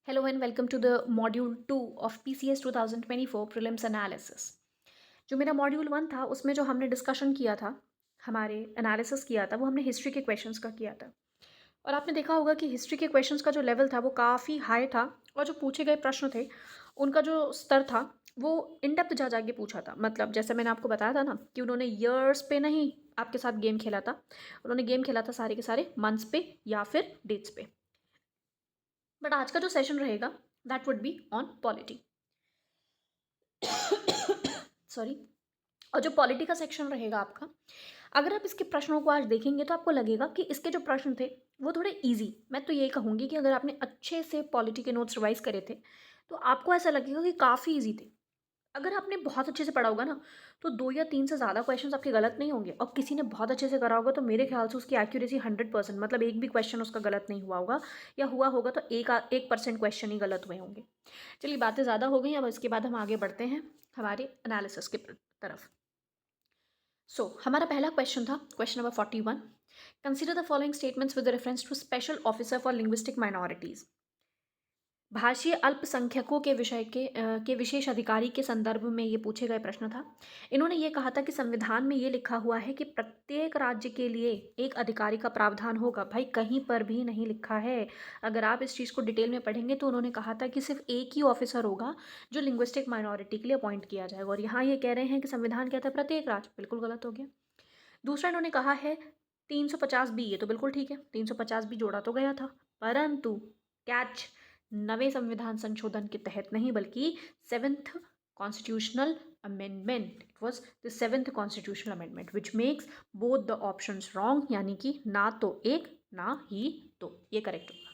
Hello and welcome to the Module 2 of PCS 2024 Prelims Analysis। जो मेरा module 1 था उसमें जो हमने डिस्कशन किया था, हमारे एनालिसिस किया था, वो हमने हिस्ट्री के क्वेश्चंस का किया था। और आपने देखा होगा कि हिस्ट्री के क्वेश्चंस का जो लेवल था वो काफ़ी हाई था और जो पूछे गए प्रश्न थे उनका जो स्तर था वो इन डेप्थ जा जाके पूछा था। मतलब जैसे मैंने आपको बताया था ना कि उन्होंने ईयर्स पे नहीं आपके साथ गेम खेला था, उन्होंने गेम खेला था सारे के सारे मंथ्स पे या फिर डेट्स पे। बट आज का जो सेशन रहेगा that would be on polity. Sorry. और जो पॉलिटी का सेक्शन रहेगा आपका, अगर आप इसके प्रश्नों को आज देखेंगे तो आपको लगेगा कि इसके जो प्रश्न थे वो थोड़े इजी। मैं तो यही कहूँगी कि अगर आपने अच्छे से पॉलिटी के नोट्स रिवाइज करे थे तो आपको ऐसा लगेगा कि काफ़ी इजी थे। अगर आपने बहुत अच्छे से पढ़ा होगा ना तो 2 या 3 से ज़्यादा क्वेश्चंस आपके गलत नहीं होंगे, और किसी ने बहुत अच्छे से करा होगा तो मेरे ख्याल से उसकी एक्यूरेसी 100%, मतलब एक भी क्वेश्चन उसका गलत नहीं हुआ होगा, या हुआ होगा तो 1% क्वेश्चन ही गलत हुए होंगे। चलिए, बातें ज़्यादा हो गई, अब इसके बाद हम आगे बढ़ते हैं हमारे एनालिसिस की तरफ। हमारा पहला क्वेश्चन था question number 41। Consider the following statements with reference to special officer for linguistic minorities. भाषीय अल्पसंख्यकों के विशेष अधिकारी के संदर्भ में ये पूछे गए प्रश्न था। इन्होंने ये कहा था कि संविधान में ये लिखा हुआ है कि प्रत्येक राज्य के लिए एक अधिकारी का प्रावधान होगा। भाई, कहीं पर भी नहीं लिखा है। अगर आप इस चीज़ को डिटेल में पढ़ेंगे तो उन्होंने कहा था कि सिर्फ एक ही ऑफिसर होगा जो लिंग्विस्टिक माइनॉरिटी के लिए अपॉइंट किया जाएगा, और यहाँ ये कह रहे हैं कि संविधान कहता है प्रत्येक राज्य। बिल्कुल गलत हो गया। दूसरा, इन्होंने कहा है 350 बी, ये तो बिल्कुल ठीक है, 350 बी जोड़ा तो गया था, परंतु कैच, नवे संविधान संशोधन के तहत नहीं बल्कि seventh constitutional amendment. It was the seventh constitutional amendment which makes both the options wrong, यानी कि ना तो एक ना ही दो, ये करेक्ट होगा।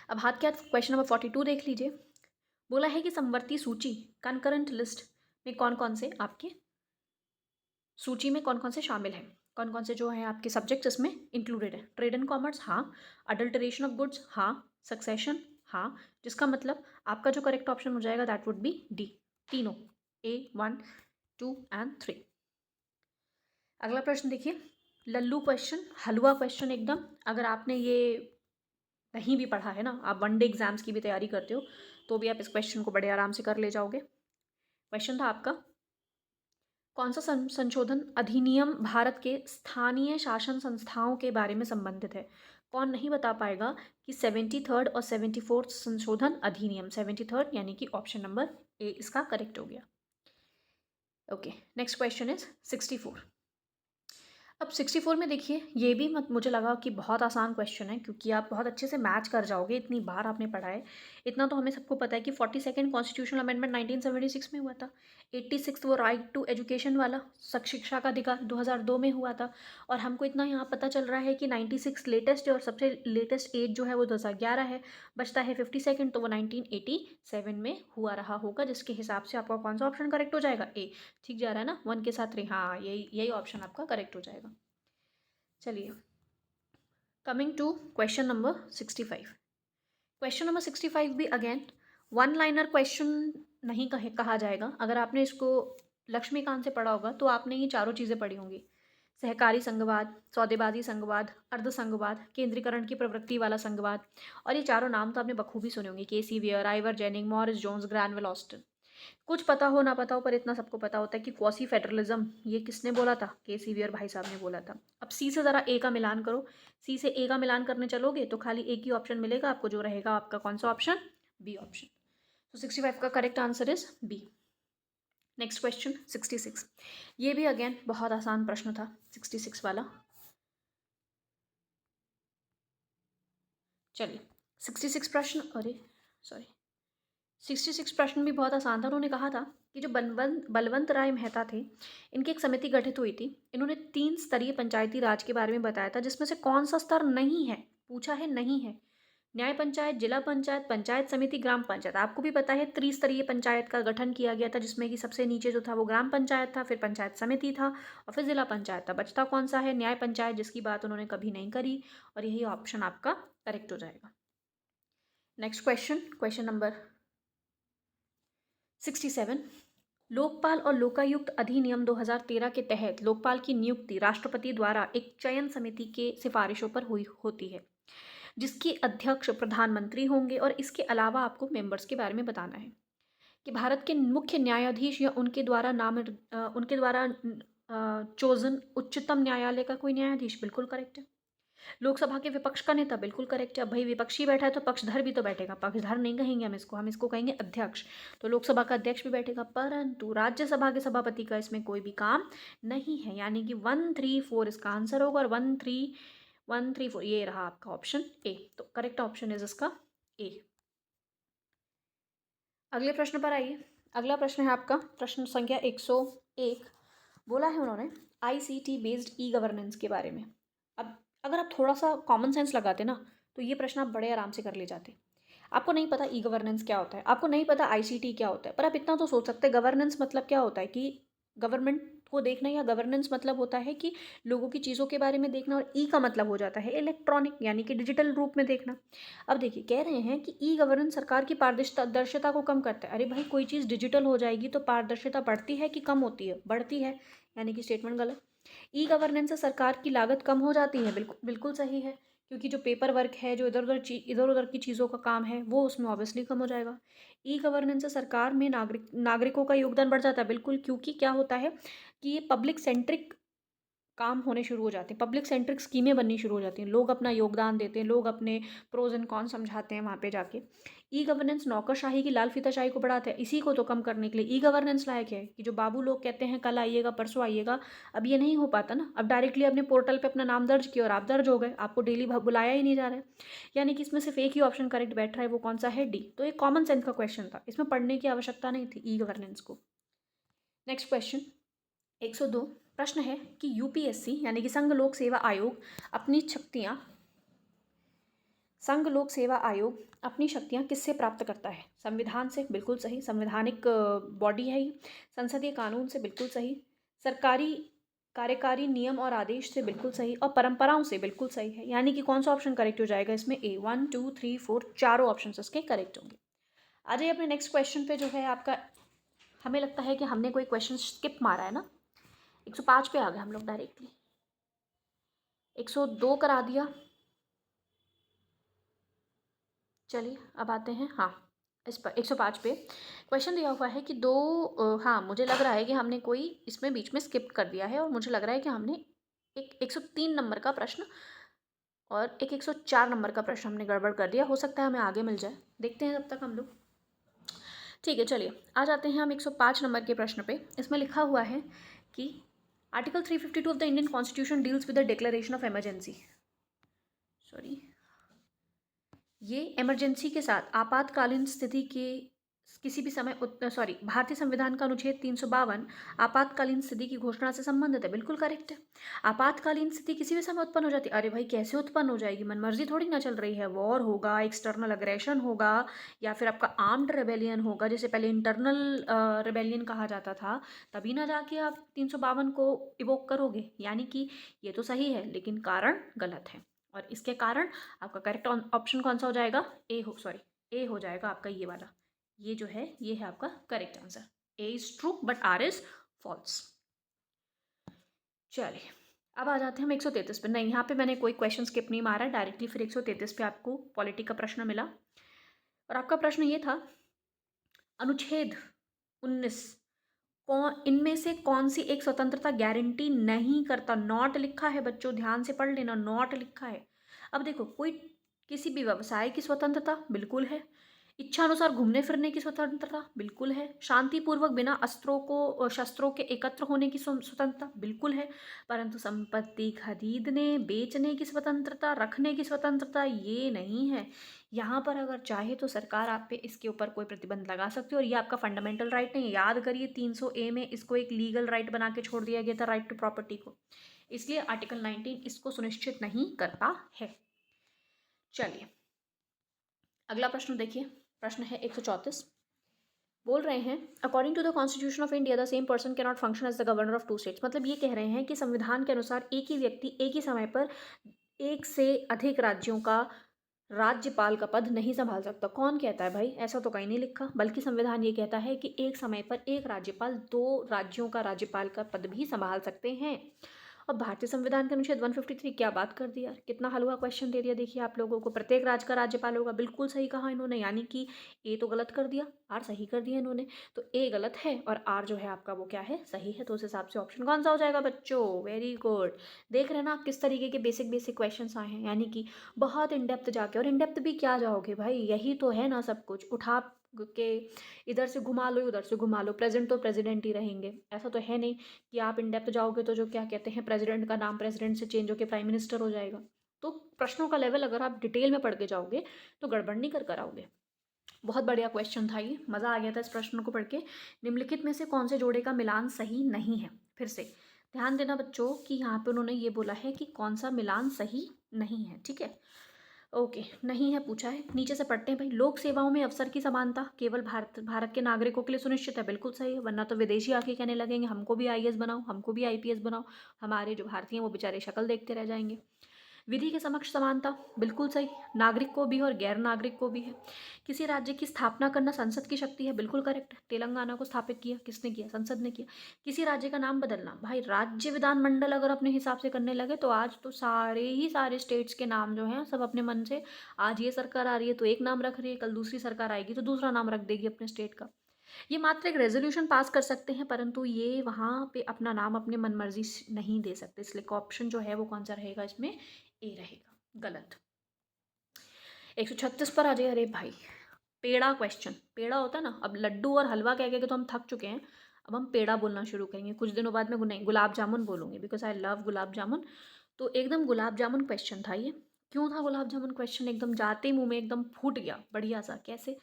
अब हाथ के हाथ क्वेश्चन नंबर 42 देख लीजिए। बोला है कि समवर्ती सूची कंकरेंट लिस्ट में कौन कौन से आपके सूची में कौन कौन से शामिल हैं, कौन कौन से जो हैं आपके सब्जेक्ट्स इसमें इंक्लूडेड है। ट्रेड एंड कॉमर्स, हाँ। अडल्टरेशन ऑफ गुड्स, हाँ। सक्सेशन, हाँ। जिसका मतलब आपका जो करेक्ट ऑप्शन हो जाएगा दैट वुड बी डी, तीनों, A1, 2 एंड 3। अगला प्रश्न देखिए, लल्लू क्वेश्चन, हलवा क्वेश्चन एकदम। अगर आपने ये नहीं भी पढ़ा है ना, आप वनडे एग्जाम्स की भी तैयारी करते हो तो भी आप इस क्वेश्चन को बड़े आराम से कर ले जाओगे। क्वेश्चन था आपका, कौन सा संशोधन अधिनियम भारत के स्थानीय शासन संस्थाओं के बारे में संबंधित है। कौन नहीं बता पाएगा कि 73rd और 74th संशोधन अधिनियम, 73rd यानी कि ऑप्शन नंबर ए इसका करेक्ट हो गया। Okay, next question is 64। अब 64 में देखिए, ये भी मत मुझे लगा कि बहुत आसान क्वेश्चन है, क्योंकि आप बहुत अच्छे से मैच कर जाओगे, इतनी बार आपने पढ़ा है। इतना तो हमें सबको पता है कि 42nd कॉन्स्टिट्यूशनल अमेंडमेंट 1976 में हुआ था। 86 वो राइट टू एजुकेशन वाला, शिक्षा का अधिकार 2002 में हुआ था। और हमको इतना यहाँ पता चल रहा है कि 96 लेटेस्ट है और सबसे लेटेस्ट एज जो है वो 2011 है। बचता है 52nd, तो वो 1987 में हुआ रहा होगा, जिसके हिसाब से आपका कौन सा ऑप्शन करेक्ट हो जाएगा, ए। ठीक जा रहा है ना, 1 के साथ 3, हाँ, यही ऑप्शन आपका करेक्ट हो जाएगा। चलिए, coming to question number 65। Question number 65 भी अगेन वन लाइनर क्वेश्चन नहीं कहा जाएगा। अगर आपने इसको लक्ष्मीकांत से पढ़ा होगा तो आपने ये चारों चीज़ें पढ़ी होंगी, सहकारी संघवाद, सौदेबाजी संघवाद, अर्ध संघवाद, केंद्रीकरण की प्रवृत्ति वाला संघवाद। और ये चारों नाम तो आपने बखूबी सुने होंगे, K C Wheare, Ivor Jenning, Morris Jones, Granville Austin. कुछ पता हो ना पता हो, पर इतना सबको पता होता है कि क्वासी फेडरलिज्म ये किसने बोला था, के सी वीर भाई साहब ने बोला था। अब सी से ज़रा ए का मिलान करो, सी से ए का मिलान करने चलोगे तो खाली एक ही ऑप्शन मिलेगा आपको, जो रहेगा आपका कौन सा ऑप्शन, बी ऑप्शन। तो 65 का correct answer is B. Next question 66। ये भी अगेन बहुत आसान प्रश्न था 66 वाला। चलिए, 66 प्रश्न, अरे सॉरी, 66 प्रश्न भी बहुत आसान था। उन्होंने कहा था कि जो बलवंत राय मेहता थे, इनकी एक समिति गठित हुई थी। इन्होंने 3 स्तरीय पंचायती राज के बारे में बताया था, जिसमें से कौन सा स्तर नहीं है, पूछा है नहीं है। न्याय पंचायत, जिला पंचायत, पंचायत समिति, ग्राम पंचायत। आपको भी पता है त्रिस्तरीय पंचायत का गठन किया गया था, जिसमें कि सबसे नीचे जो था वो ग्राम पंचायत था, फिर पंचायत समिति था और फिर जिला पंचायत था। बचता कौन सा है, न्याय पंचायत, जिसकी बात उन्होंने कभी नहीं करी, और यही ऑप्शन आपका करेक्ट हो जाएगा। Next question, question number 67। Lokpal और लोकायुक्त अधिनियम 2013 के तहत लोकपाल की नियुक्ति राष्ट्रपति द्वारा एक चयन समिति के सिफारिशों पर हुई होती है। जिसके अध्यक्ष प्रधानमंत्री होंगे। और इसके अलावा आपको मेंबर्स के बारे में बताना है कि भारत के मुख्य न्यायाधीश या उनके द्वारा चोजन उच्चतम न्यायालय का कोई न्यायाधीश, बिल्कुल करेक्ट है। लोकसभा के विपक्ष का नेता, बिल्कुल करेक्ट है। अब भाई विपक्षी बैठा है तो पक्षधर भी तो बैठेगा, पक्षधर नहीं कहेंगे हम इसको कहेंगे अध्यक्ष। तो लोकसभा का अध्यक्ष भी बैठेगा, परंतु राज्यसभा के सभापति का इसमें कोई भी काम नहीं है, यानी कि 134 इसका आंसर होगा। और 134 ये रहा आपका ऑप्शन ए। तो करेक्ट ऑप्शन इज इसका ए। अगले प्रश्न पर आइए। अगला प्रश्न है आपका प्रश्न संख्या 101। बोला है उन्होंने ICT बेस्ड ई गवर्नेंस के बारे में। अब अगर आप थोड़ा सा कॉमन सेंस लगाते ना तो ये प्रश्न आप बड़े आराम से कर ले जाते। आपको नहीं पता ई गवर्नेंस क्या होता है, आपको नहीं पता ICT क्या होता है, पर आप इतना तो सोच सकते हैं गवर्नेंस मतलब क्या होता है कि गवर्नमेंट को देखना, या गवर्नेंस मतलब होता है कि लोगों की चीज़ों के बारे में देखना। और ई का मतलब हो जाता है इलेक्ट्रॉनिक, यानी कि डिजिटल रूप में देखना। अब देखिए कह रहे हैं कि ई गवर्नेंस सरकार की पारदर्शिता को कम करता है। अरे भाई कोई चीज़ डिजिटल हो जाएगी तो पारदर्शिता बढ़ती है कि कम होती है? बढ़ती है, यानी कि स्टेटमेंट गलत। ई गवर्नेंस से सरकार की लागत कम हो जाती है, बिल्कुल बिल्कुल सही है, क्योंकि जो पेपर वर्क है, जो इधर उधर की चीज़ों का काम है, वो उसमें ऑब्वियसली कम हो जाएगा। ई गवर्नेंस से सरकार में नागरिकों का योगदान बढ़ जाता है, बिल्कुल, क्योंकि क्या होता है कि ये पब्लिक सेंट्रिक काम होने शुरू हो जाते हैं, पब्लिक सेंट्रिक स्कीमें बननी शुरू हो जाती हैं, लोग अपना योगदान देते हैं, लोग अपने प्रोज एंड कॉन समझाते हैं वहाँ पे जाके। ई गवर्नेंस नौकरशाही की लाल फीताशाही को बढ़ाता है, इसी को तो कम करने के लिए ई गवर्नेंस लायक है कि जो बाबू लोग कहते हैं कल आइएगा परसों आइएगा, अब ये नहीं हो पाता ना। अब डायरेक्टली अपने पोर्टल पे अपना नाम दर्ज किया और आप दर्ज हो गए, आपको डेली बुलाया ही नहीं जा रहा है, यानी कि इसमें सिर्फ एक ही ऑप्शन करेक्ट बैठ रहा है, वो कौन सा है? डी। तो एक कॉमन सेंस का क्वेश्चन था, इसमें पढ़ने की आवश्यकता नहीं थी ई गवर्नेंस को। नेक्स्ट क्वेश्चन 102 प्रश्न है कि यूपीएससी यानी कि संघ लोक सेवा आयोग अपनी शक्तियां किससे प्राप्त करता है? संविधान से, बिल्कुल सही, संवैधानिक बॉडी है ये। संसदीय कानून से, बिल्कुल सही। सरकारी कार्यकारी नियम और आदेश से, बिल्कुल सही। और परंपराओं से, बिल्कुल सही है, यानी कि कौन सा ऑप्शन करेक्ट हो जाएगा इसमें? ए। 1 2 3 4 चारों ऑप्शन इसके करेक्ट होंगे। आ जाइए अपने नेक्स्ट क्वेश्चन पे, जो है आपका, हमें लगता है कि हमने कोई क्वेश्चन स्किप मारा है ना। 105 पे आ गए हम लोग डायरेक्टली, 102 करा दिया। चलिए अब आते हैं, हाँ, इस पर 105 पे क्वेश्चन दिया हुआ है कि हाँ मुझे लग रहा है कि हमने कोई इसमें बीच में स्किप कर दिया है, और मुझे लग रहा है कि हमने एक 103 नंबर का प्रश्न और एक 104 नंबर का प्रश्न हमने गड़बड़ कर दिया। हो सकता है हमें आगे मिल जाए, देखते हैं तब तक हम लोग। ठीक है, चलिए आ जाते हैं हम 105 नंबर के प्रश्न पे। इसमें लिखा हुआ है कि article 352 of the Indian constitution deals with the declaration of emergency. Sorry, ये इमरजेंसी के साथ आपातकालीन स्थिति के किसी भी समय भारतीय संविधान का अनुच्छेद 352 आपातकालीन स्थिति की घोषणा से संबंधित है, बिल्कुल करेक्ट है। आपातकालीन स्थिति किसी भी समय उत्पन्न हो जाती है। अरे भाई कैसे उत्पन्न हो जाएगी? मनमर्जी थोड़ी ना चल रही है, वॉर होगा, एक्सटर्नल अग्रेशन होगा, या फिर आपका आर्म्ड रेबेलियन होगा, जैसे पहले इंटरनल रेबेलियन कहा जाता था, तभी ना जाके आप 352 को इवोक करोगे। यानी कि ये तो सही है, लेकिन कारण गलत है, और इसके कारण आपका करेक्ट ऑप्शन कौन सा हो जाएगा? ए हो जाएगा आपका ये वाला। ये जो है ये है आपका correct answer. A is true but R is false. चलिए अब आ जाते हैं हम 133 पे। नहीं, यहाँ पे मैंने कोई क्वेश्चन स्किप नहीं मारा, डायरेक्टली फिर 133 पे आपको पॉलिटी का प्रश्न मिला, और आपका प्रश्न ये था अनुच्छेद 19 कौन इनमें से कौन सी एक स्वतंत्रता गारंटी नहीं करता? नॉट लिखा है बच्चों, ध्यान से पढ़ लेना, नॉट लिखा है। अब देखो, कोई किसी भी व्यवसाय की स्वतंत्रता बिल्कुल है, इच्छा अनुसार घूमने फिरने की स्वतंत्रता बिल्कुल है, शांतिपूर्वक बिना शस्त्रों के एकत्र होने की स्वतंत्रता बिल्कुल है, परंतु संपत्ति खरीदने बेचने की स्वतंत्रता, रखने की स्वतंत्रता, ये नहीं है। यहाँ पर अगर चाहे तो सरकार आप पे इसके ऊपर कोई प्रतिबंध लगा सकती है, और ये आपका फंडामेंटल राइट नहीं है। याद करिए 300A में इसको एक लीगल राइट बना के छोड़ दिया गया था, राइट टू प्रॉपर्टी को, इसलिए आर्टिकल 19 इसको सुनिश्चित नहीं करता है। चलिए अगला प्रश्न देखिए, प्रश्न है 134। बोल रहे हैं according to the constitution of India the same person can not function as the governor of 2 states. मतलब ये कह रहे हैं कि संविधान के अनुसार एक ही व्यक्ति एक ही समय पर एक से अधिक राज्यों का राज्यपाल का पद नहीं संभाल सकता। कौन कहता है भाई? ऐसा तो कहीं नहीं लिखा, बल्कि संविधान ये कहता है कि एक समय पर एक राज्यपाल 2 राज्यों का राज्यपाल का पद भी संभाल सकते हैं। अब भारतीय संविधान के अनुच्छेद 153 क्या बात कर दी यार, कितना हलवा क्वेश्चन दे दिया। देखिए आप लोगों को, प्रत्येक राज्य का राज्यपाल होगा, बिल्कुल सही कहा इन्होंने, यानी कि ए तो गलत कर दिया, आर सही कर दिया इन्होंने। तो ए गलत है और आर जो है आपका वो क्या है, सही है। तो उस हिसाब से ऑप्शन कौन सा हो जाएगा बच्चों, वेरी गुड। देख रहे हैं ना आप किस तरीके के बेसिक बेसिक क्वेश्चन आए हैं, यानी कि बहुत इन डेप्थ जाके, और इन डेप्थ भी क्या जाओगे भाई, यही तो है ना सब कुछ, उठा के इधर से घुमा लो उधर से घुमा लो, प्रेजेंट तो प्रेसिडेंट ही रहेंगे। ऐसा तो है नहीं कि आप इन डेप्थ जाओगे तो जो क्या कहते हैं, प्रेसिडेंट का नाम प्रेसिडेंट से चेंज होकर प्राइम मिनिस्टर हो जाएगा। तो प्रश्नों का लेवल अगर आप डिटेल में पढ़ के जाओगे तो गड़बड़ नहीं कर कराओगे। बहुत बढ़िया क्वेश्चन था ये, मज़ा आ गया था इस प्रश्न को पढ़ के। निम्नलिखित में से कौन से जोड़े का मिलान सही नहीं है। फिर से ध्यान देना बच्चों कि यहाँ पे उन्होंने ये बोला है कि कौन सा मिलान सही नहीं है, ठीक है। ओके, नहीं है पूछा है, नीचे से पढ़ते हैं भाई। लोक सेवाओं में अवसर की समानता केवल भारत के नागरिकों के लिए सुनिश्चित है, बिल्कुल सही है, वरना तो विदेशी आके कहने लगेंगे हमको भी आईएएस बनाओ, हमको भी आईपीएस बनाओ, हमारे जो भारतीय हैं वो बेचारे शक्ल देखते रह जाएंगे। विधि के समक्ष समानता बिल्कुल सही, नागरिक को भी और गैर नागरिक को भी है। किसी राज्य की स्थापना करना संसद की शक्ति है, बिल्कुल करेक्ट। तेलंगाना को स्थापित किया किसने किया, संसद ने किया। किसी राज्य का नाम बदलना, भाई राज्य विधानमंडल अगर अपने हिसाब से करने लगे तो आज तो सारे ही सारे स्टेट्स के नाम जो हैं सब अपने मन से, आज ये सरकार आ रही है तो एक नाम रख रही है, कल दूसरी सरकार आएगी तो दूसरा नाम रख देगी अपने स्टेट का। ये मात्र एक रेजोल्यूशन पास कर सकते हैं, परंतु ये वहाँ पे अपना नाम अपने मनमर्जी से नहीं दे सकते, इसलिए ऑप्शन जो है वो कौन सा रहेगा इसमें, ए रहेगा, गलत। 136 पर आ जाइए। अरे भाई पेड़ा क्वेश्चन, पेड़ा होता है ना, अब लड्डू और हलवा कह के तो हम थक चुके हैं, अब हम पेड़ा बोलना शुरू करेंगे कुछ दिनों बाद। मैं नहीं, गुलाब जामुन बोलूँगी, because I love gulab jamun. तो एकदम गुलाब जामुन क्वेश्चन था ये। क्यों था गुलाब जामुन क्वेश्चन, एकदम जाते ही मुंह में एकदम फूट गया बढ़िया सा। कैसे,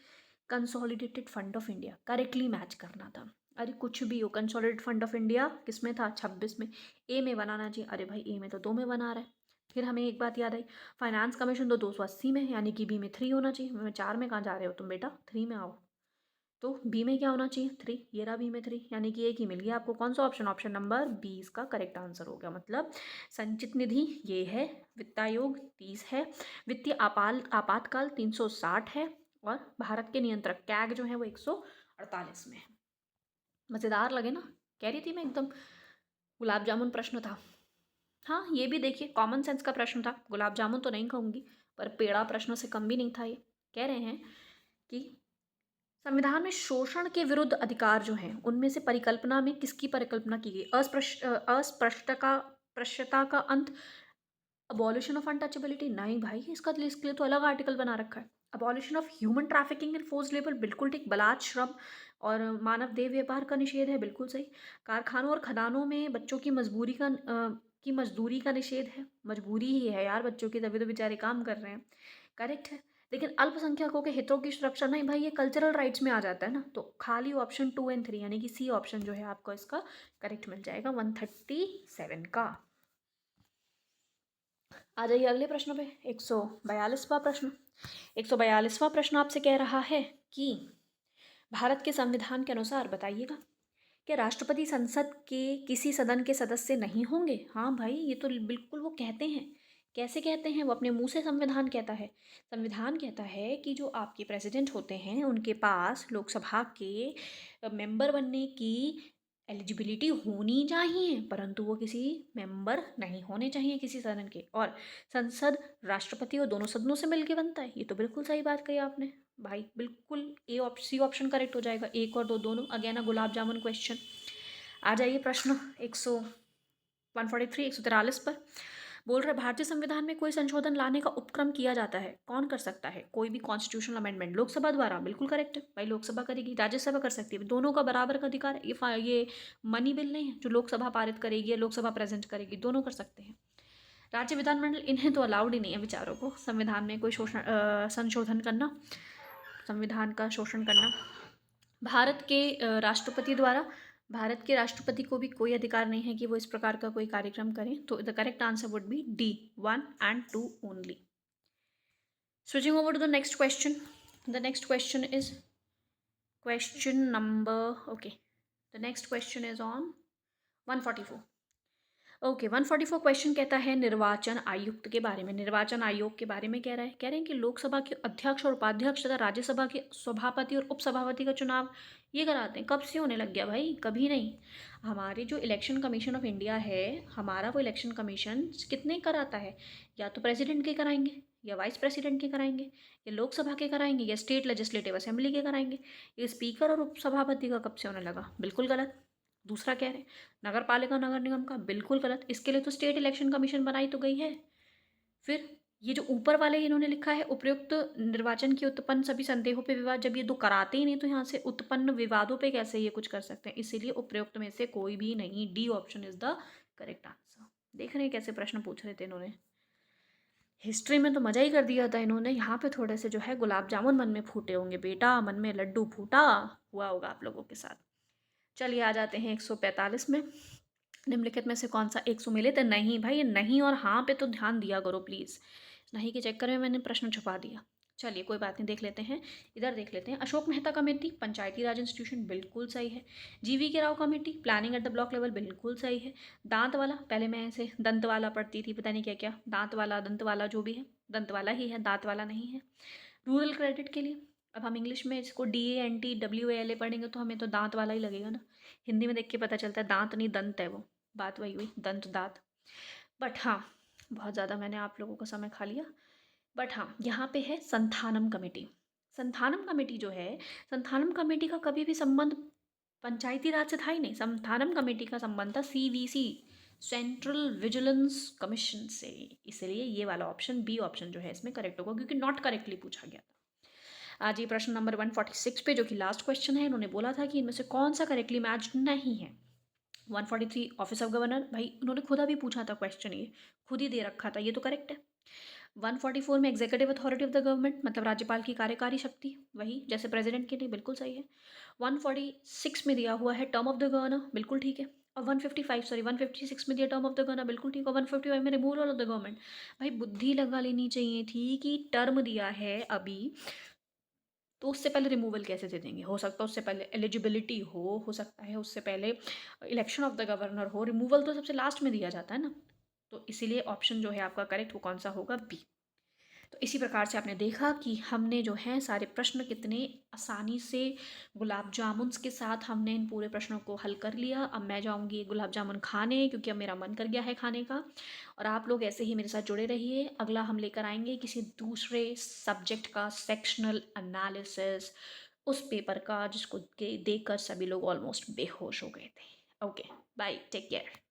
consolidated fund of India correctly match करना था। अरे कुछ भी हो, कंसोलिडेटेड फंड ऑफ इंडिया किस में था, 26 में, ए में बनाना चाहिए। अरे भाई ए में तो 2 में बना रहा है। फिर हमें एक बात याद आई, फाइनेंस कमीशन तो 280 में है, यानी कि बी में 3 होना चाहिए। मैं 4 में कहाँ जा रहे हो तुम बेटा, 3 में आओ। तो बी में क्या होना चाहिए, 3, ये रहा बी में 3, यानी कि एक ही मिल गया आपको। कौन सा ऑप्शन, ऑप्शन नंबर 20 का करेक्ट आंसर हो गया। मतलब संचित निधि ये है, वित्तायोग 30 है, वित्तीय आपातकाल 360 है, और भारत के नियंत्रक कैग जो है वो 148 में है। मज़ेदार लगे ना, कह रही थी मैं एकदम गुलाब जामुन प्रश्न था। हाँ ये भी देखिए कॉमन सेंस का प्रश्न था, गुलाब जामुन तो नहीं कहूँगी, पर पेड़ा प्रश्नों से कम भी नहीं था ये। कह रहे हैं कि संविधान में शोषण के विरुद्ध अधिकार जो हैं उनमें से परिकल्पना में किसकी परिकल्पना की गई, अस्पृश्यता का अंत, अबॉलिशन ऑफ अनटचेबिलिटी, नहीं भाई इसका इसके लिए तो अलग आर्टिकल बना रखा है। Abolition of human trafficking and force labour, बिल्कुल ठीक। बलात् श्रम और मानव देह व्यापार का निषेध है, बिल्कुल सही। कारखानों और खदानों में बच्चों की मजदूरी का निषेध है, मजबूरी ही है यार बच्चों की, तभी तो बेचारे काम कर रहे हैं, करेक्ट है। लेकिन अल्पसंख्यकों के हितों की सुरक्षा, नहीं भाई ये कल्चरल राइट्स में आ जाता है ना, तो खाली ऑप्शन 2 और 3 यानी कि सी ऑप्शन जो है आपको इसका करेक्ट मिल जाएगा 137 का। आ जाइए अगले प्रश्न पे, 142वां प्रश्न। 142वां प्रश्न आपसे कह रहा है कि भारत के संविधान के अनुसार बताइएगा, क्या राष्ट्रपति संसद के किसी सदन के सदस्य नहीं होंगे। हाँ भाई ये तो बिल्कुल वो कहते हैं, कैसे कहते हैं, वो अपने मुंह से संविधान कहता है। संविधान कहता है कि जो आपके प्रेसिडेंट होते हैं उनके पास लोकसभा के मेंबर बनने की एलिजिबिलिटी होनी चाहिए, परंतु वो किसी मेंबर नहीं होने चाहिए किसी सदन के। और संसद राष्ट्रपति और दोनों सदनों से मिलकर बनता है, ये तो बिल्कुल सही बात कही आपने भाई, बिल्कुल सी ऑप्शन करेक्ट हो जाएगा, 1 और 2 दोनों। Again gulab jamun question. आ जाइए प्रश्न 143 पर बोल रहे भारतीय संविधान में कोई संशोधन लाने का उपक्रम किया जाता है, कौन कर सकता है, कोई भी कॉन्स्टिट्यूशनल अमेंडमेंट, लोकसभा द्वारा, बिल्कुल करेक्ट है भाई, लोकसभा करेगी, राज्यसभा कर सकती है, दोनों का बराबर का अधिकार है। ये मनी बिल नहीं है जो लोकसभा पारित करेगी या लोकसभा प्रेजेंट करेगी, दोनों कर सकते हैं। राज्य विधानमंडल इन्हें तो अलाउड ही नहीं है बेचारों को संविधान में कोई संशोधन करना, संविधान का शोषण करना। भारत के राष्ट्रपति को भी कोई अधिकार नहीं है कि वो इस प्रकार का कोई कार्यक्रम करें। तो the correct answer would be D, 1 and 2 only. Switching over to the next question. The next question is question number, okay, the next question is on 144। Okay, 144 question कहता है निर्वाचन आयुक्त के बारे में। निर्वाचन आयोग के बारे में कह रहे हैं कि लोकसभा के अध्यक्ष और उपाध्यक्ष तथा राज्यसभा के सभापति और उपसभापति का चुनाव ये कराते हैं। कब से होने लग गया भाई? कभी नहीं। हमारे जो इलेक्शन कमीशन ऑफ इंडिया है, हमारा वो इलेक्शन कमीशन कितने कराता है? या तो प्रेसिडेंट के कराएंगे, या वाइस प्रेसिडेंट के कराएंगे, या लोकसभा के कराएंगे, या स्टेट लेजिस्लेटिव असेंबली के कराएंगे। ये स्पीकर और उपसभापति का कब से होने लगा? बिल्कुल गलत। दूसरा कह रहे हैं नगर पालिका नगर निगम का, बिल्कुल गलत। इसके लिए तो स्टेट इलेक्शन कमीशन बनाई तो गई है। फिर ये जो ऊपर वाले इन्होंने लिखा है, उपयुक्त निर्वाचन की उत्पन्न सभी संदेहों पे विवाद, जब ये दो कराते ही नहीं तो यहाँ से उत्पन्न विवादों पे कैसे ये कुछ कर सकते हैं? इसीलिए उपयुक्त में से कोई भी नहीं, D option is the correct answer. देख रहे हैं कैसे प्रश्न पूछ रहे थे इन्होंने। हिस्ट्री में तो मजा ही कर दिया था इन्होंने। यहाँ पे थोड़े से जो है गुलाब जामुन मन में फूटे होंगे बेटा, मन में लड्डू फूटा हुआ होगा आप लोगों के साथ। चलिए आ जाते हैं 145 में। निम्नलिखित में से कौन सा 100 मिले थे? नहीं भाई, नहीं और हाँ पे तो ध्यान दिया करो प्लीज़। नहीं के चक्कर में मैंने प्रश्न छुपा दिया। चलिए कोई बात नहीं, देख लेते हैं। इधर देख लेते हैं। अशोक मेहता कमेटी पंचायती राज इंस्टीट्यूशन, बिल्कुल सही है। जीवी के Rao committee planning at the block level, बिल्कुल सही है। दांत वाला, पहले मैं ऐसे दंत वाला पढ़ती थी, पता नहीं क्या क्या, दांत वाला दंत वाला जो भी है, दंत वाला ही है, दांत वाला नहीं है। रूरल क्रेडिट के लिए, अब हम इंग्लिश में इसको DANTWALA पढ़ेंगे तो हमें तो दांत वाला ही लगेगा ना। हिंदी में देख के पता चलता है दांत नहीं दंत है वो, बात वही हुई, दंत दांत। बट हाँ, बहुत ज़्यादा मैंने आप लोगों का समय खा लिया। बट हाँ, यहाँ पे है संथानम कमेटी। संथानम कमेटी जो है, संथानम कमेटी का कभी भी संबंध पंचायती राज से था ही नहीं। संथानम कमेटी का संबंध था CVC, सेंट्रल विजिलेंस कमीशन से। इसलिए ये वाला ऑप्शन, बी ऑप्शन जो है इसमें करेक्ट होगा, क्योंकि नॉट करेक्टली पूछा गया था। आज ये प्रश्न नंबर 146 पे, जो कि लास्ट क्वेश्चन है, इन्होंने बोला था कि इनमें से कौन सा करेक्टली मैच नहीं है। 143 ऑफिस ऑफ गवर्नर, भाई उन्होंने खुद अभी पूछा था क्वेश्चन, ये खुद ही दे रखा था, ये तो करेक्ट है। 144 में executive authority of the government, मतलब राज्यपाल की कार्यकारी शक्ति, वही जैसे प्रेसिडेंट के लिए, बिल्कुल सही है। 146 में दिया हुआ है टर्म ऑफ द गवर्नर, बिल्कुल ठीक है। और 156 में दिया टर्म ऑफ द गवर्नर, बिल्कुल ठीक। और 155 में रिमूवल ऑफ द गवर्नमेंट, भाई बुद्धि लगा लेनी चाहिए थी कि टर्म दिया है अभी, तो उससे पहले रिमूवल कैसे दे देंगे? हो सकता है उससे पहले एलिजिबिलिटी हो सकता है उससे पहले इलेक्शन ऑफ द गवर्नर हो, रिमूवल तो सबसे लास्ट में दिया जाता है ना। तो इसीलिए ऑप्शन जो है आपका करेक्ट वो कौन सा होगा? बी। तो इसी प्रकार से आपने देखा कि हमने जो है सारे प्रश्न कितने आसानी से गुलाब जामुन के साथ हमने इन पूरे प्रश्नों को हल कर लिया। अब मैं जाऊंगी गुलाब जामुन खाने, क्योंकि अब मेरा मन कर गया है खाने का। और आप लोग ऐसे ही मेरे साथ जुड़े रहिए। अगला हम लेकर आएंगे किसी दूसरे सब्जेक्ट का सेक्शनल एनालिसिस, उस पेपर का जिसको देखकर सभी लोग ऑलमोस्ट बेहोश हो गए थे। Okay, bye, take care.